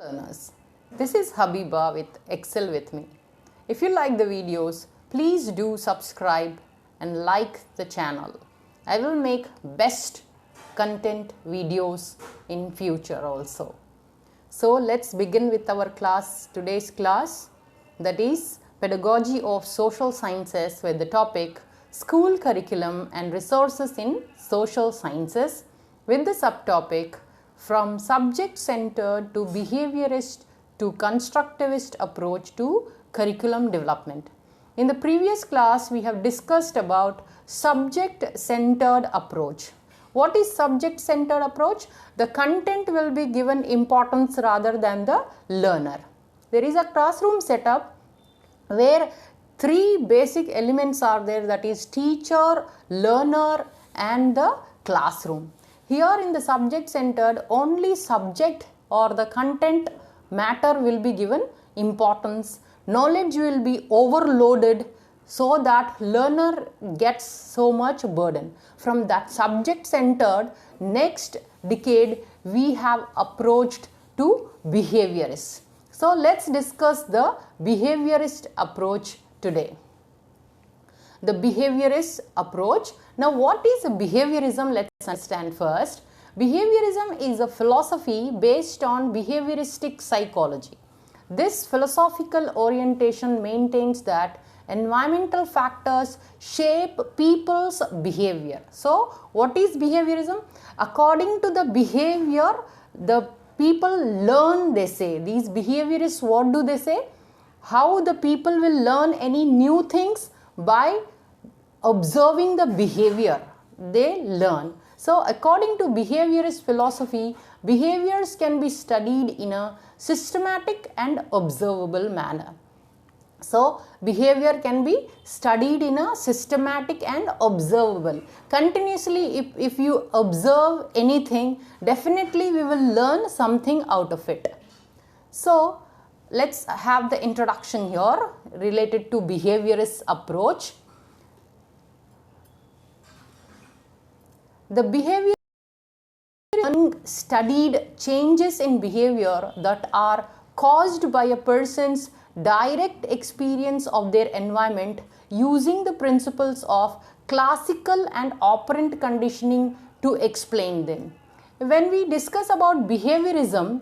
Learners, this is Habiba with Excel with me. If you like the videos, please do subscribe and like the channel. I will make best content videos in future also. So let's begin with our class, today's class, that is Pedagogy of Social Sciences, with the topic School Curriculum and Resources in Social Sciences, with the subtopic From Subject-Centered to Behaviorist to Constructivist Approach to Curriculum Development. In the previous class, we have discussed about subject-centered approach. What is subject-centered approach? The content will be given importance rather than the learner. There is a classroom setup where three basic elements are there, that is teacher, learner and the classroom. Here in the subject-centered, only subject or the content matter will be given importance. Knowledge will be overloaded so that learner gets so much burden. From that subject-centered, next decade we have approached to behaviorist. So let's discuss the behaviorist approach today. The behaviorist approach. Now what is behaviorism? Let's understand first. Behaviorism is a philosophy based on behavioristic psychology. This philosophical orientation maintains that environmental factors shape people's behavior. So what is behaviorism? According to the behavior, the people learn, they say. These behaviorists, what do they say? How the people will learn any new things? By observing the behavior, they learn. So according to behaviorist philosophy, behaviors can be studied in a systematic and observable manner. So behavior can be studied in a systematic and observable. Continuously, if you observe anything, definitely we will learn something out of it. So let's have the introduction here related to behaviorist approach. The behavior studied changes in behavior that are caused by a person's direct experience of their environment using the principles of classical and operant conditioning to explain them. When we discuss about behaviorism,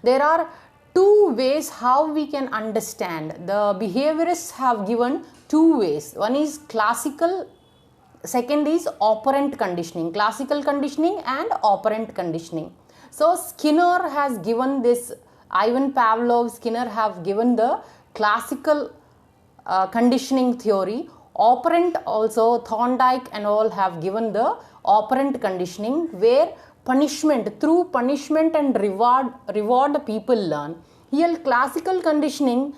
there are two ways how we can understand. The behaviorists have given two ways. One is classical, second is operant conditioning. Classical conditioning and operant conditioning. So Skinner has given this, Ivan Pavlov, Skinner have given the classical conditioning theory. Operant also, Thorndike and all have given the operant conditioning, where punishment, through punishment and reward people learn. Here classical conditioning,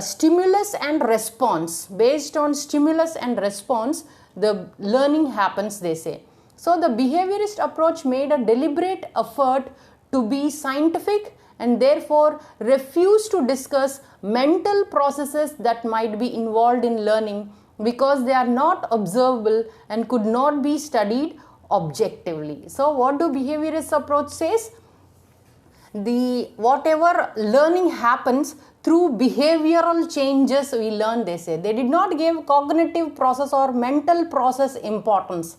stimulus and response, based on stimulus and response, the learning happens, they say. So the behaviorist approach made a deliberate effort to be scientific and therefore refused to discuss mental processes that might be involved in learning because they are not observable and could not be studied objectively. So what do behaviorist approach says? The whatever learning happens through behavioral changes we learn, they say. They did not give cognitive process or mental process importance.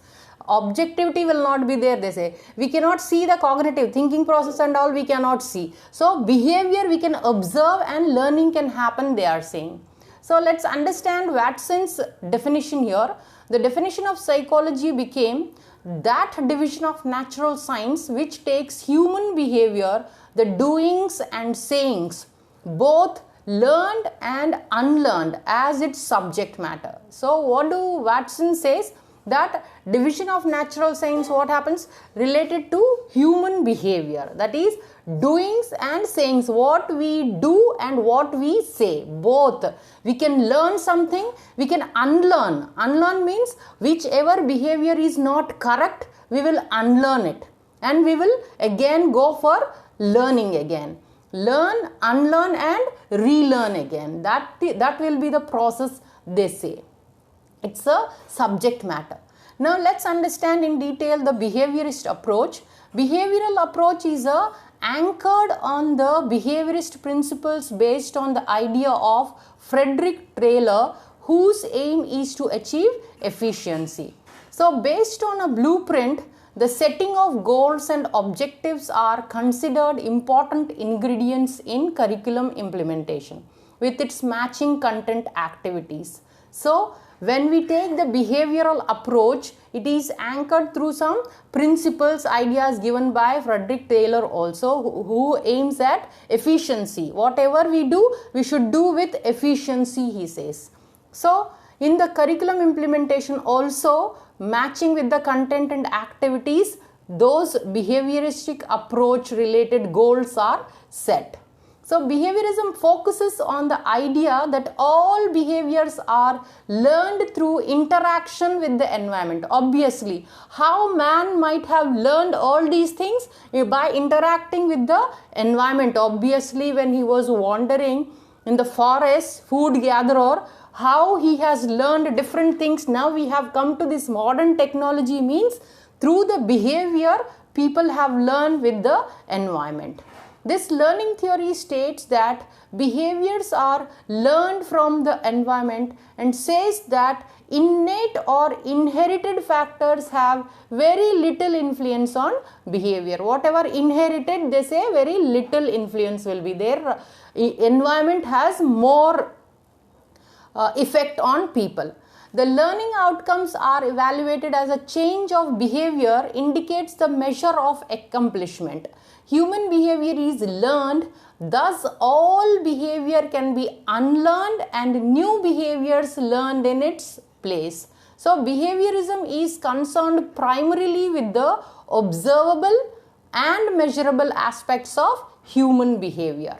Objectivity will not be there, they say. We cannot see the cognitive thinking process and all, we cannot see. So behavior we can observe and learning can happen, they are saying. So let's understand Watson's definition here. The definition of psychology became that division of natural science which takes human behavior, the doings and sayings, both learned and unlearned, as its subject matter. So what do Watson says? That division of natural science, what happens? Related to human behavior, that is doings and sayings, what we do and what we say, both. We can learn something, we can unlearn. Unlearn means whichever behavior is not correct, we will unlearn it and we will again go for learning again. Learn, unlearn and relearn again. That will be the process, they say. It's a subject matter. Now let's understand in detail the behaviorist approach. Behavioral approach is a anchored on the behaviorist principles based on the idea of Frederick Taylor, whose aim is to achieve efficiency. So based on a blueprint, the setting of goals and objectives are considered important ingredients in curriculum implementation with its matching content activities. So when we take the behavioral approach, it is anchored through some principles, ideas given by Frederick Taylor also, who aims at efficiency. Whatever we do, we should do with efficiency, he says. So in the curriculum implementation also, matching with the content and activities, those behavioristic approach related goals are set. So behaviorism focuses on the idea that all behaviors are learned through interaction with the environment. Obviously, how man might have learned all these things? By interacting with the environment. Obviously, when he was wandering in the forest, food gatherer, how he has learned different things. Now we have come to this modern technology, means through the behavior people have learned with the environment. This learning theory states that behaviors are learned from the environment and says that innate or inherited factors have very little influence on behavior. Whatever inherited, they say very little influence will be there. Environment has more effect on people. The learning outcomes are evaluated as a change of behavior indicates the measure of accomplishment. Human behavior is learned, thus all behavior can be unlearned and new behaviors learned in its place. So behaviorism is concerned primarily with the observable and measurable aspects of human behavior.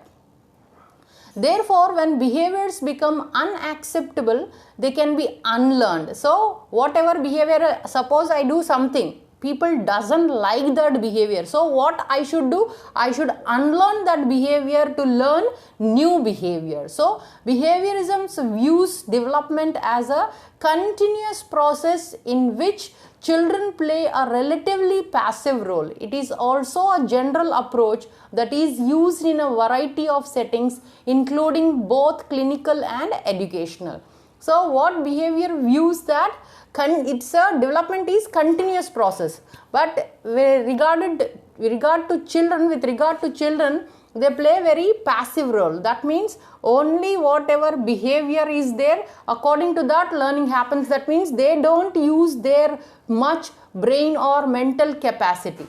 Therefore, when behaviors become unacceptable, they can be unlearned. So whatever behavior, suppose I do something, people doesn't like that behavior. So what I should do? I should unlearn that behavior to learn new behavior. So behaviorism views development as a continuous process in which children play a relatively passive role. It is also a general approach that is used in a variety of settings, including both clinical and educational. So what behavior views that it's a development is continuous process, but with regard to children, they play very passive role. That means only whatever behavior is there, according to that learning happens. That means they don't use their much brain or mental capacity.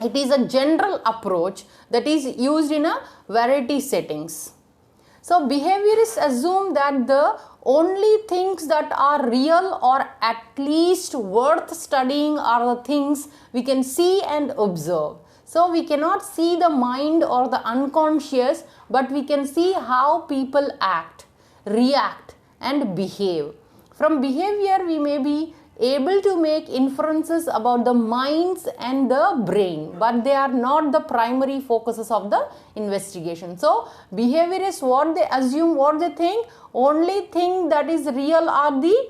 It is a general approach that is used in a variety settings. So behaviorists assume that the only things that are real or at least worth studying are the things we can see and observe. So we cannot see the mind or the unconscious, but we can see how people act, react and behave. From behavior we may be able to make inferences about the minds and the brain, but they are not the primary focuses of the investigation. So behaviorists, what they assume, what they think, only thing that is real are the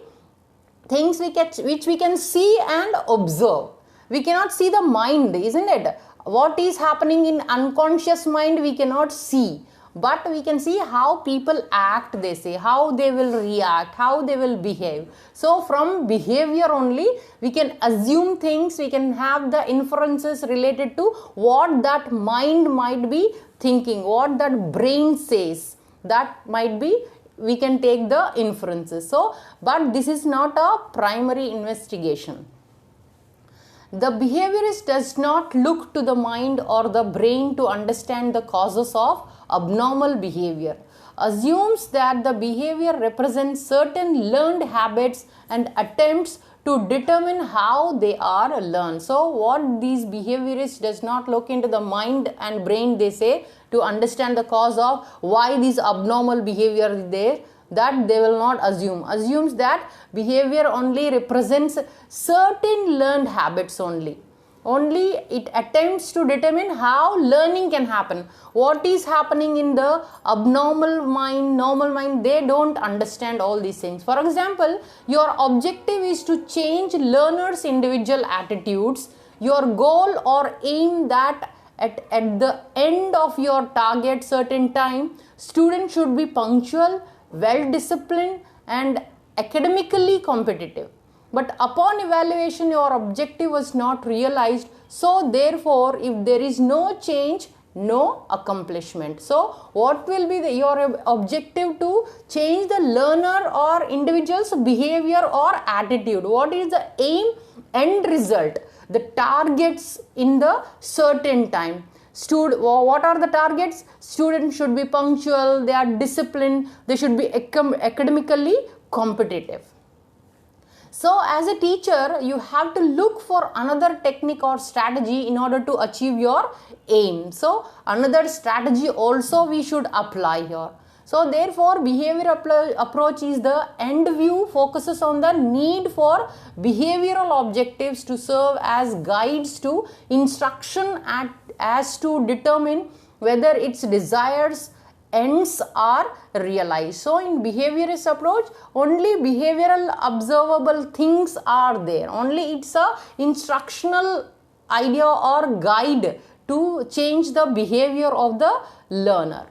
things which we can see and observe. We cannot see the mind, isn't it? What is happening in unconscious mind we cannot see, but we can see how people act, they say, how they will react, how they will behave. So from behavior only we can assume things, we can have the inferences related to what that mind might be thinking, what that brain says, that might be, we can take the inferences. So but this is not a primary investigation. The behaviorist does not look to the mind or the brain to understand the causes of abnormal behavior, assumes that the behavior represents certain learned habits and attempts to determine how they are learned. So what these behaviorists does not look into the mind and brain, they say, to understand the cause of why these abnormal behavior is there, that they will not assume. Assumes that behavior only represents certain learned habits only. Only it attempts to determine how learning can happen. What is happening in the abnormal mind, normal mind, they don't understand all these things. For example, your objective is to change learners' individual attitudes. Your goal or aim that at the end of your target certain time, students should be punctual, well disciplined and academically competitive. But upon evaluation, your objective was not realized. So therefore, if there is no change, no accomplishment. So what will be your objective? To change the learner or individual's behavior or attitude. What is the aim, end result, the targets in the certain time? What are the targets? Students should be punctual, they are disciplined, they should be academically competitive. So as a teacher, you have to look for another technique or strategy in order to achieve your aim. So another strategy also we should apply here. So therefore, behavior approach is the end view, focuses on the need for behavioral objectives to serve as guides to instruction as to determine whether its desires ends are realized. So in behaviorist approach, only behavioral observable things are there. Only it's a instructional idea or guide to change the behavior of the learner.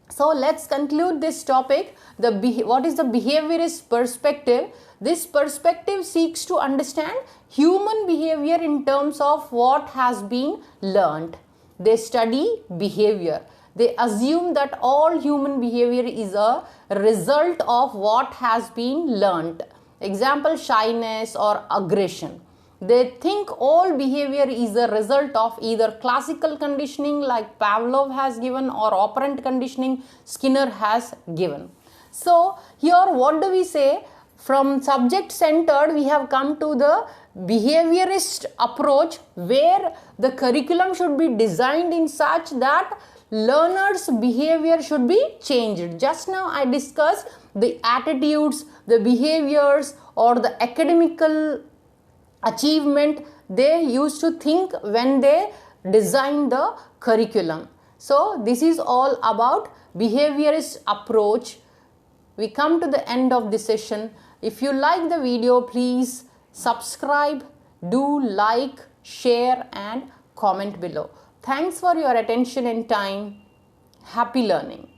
So let's conclude this topic. What is the behaviorist perspective? This perspective seeks to understand human behavior in terms of what has been learned. They study behavior. They assume that all human behavior is a result of what has been learnt. Example, shyness or aggression. They think all behavior is a result of either classical conditioning like Pavlov has given or operant conditioning Skinner has given. So here what do we say? From subject centered, we have come to the behaviorist approach where the curriculum should be designed in such that learners' behavior should be changed. Just now I discussed the attitudes, the behaviors or the academical achievement they used to think when they designed the curriculum. So this is all about behaviorist approach. We come to the end of this session. If you like the video, please subscribe, do like, share and comment below. Thanks for your attention and time. Happy learning.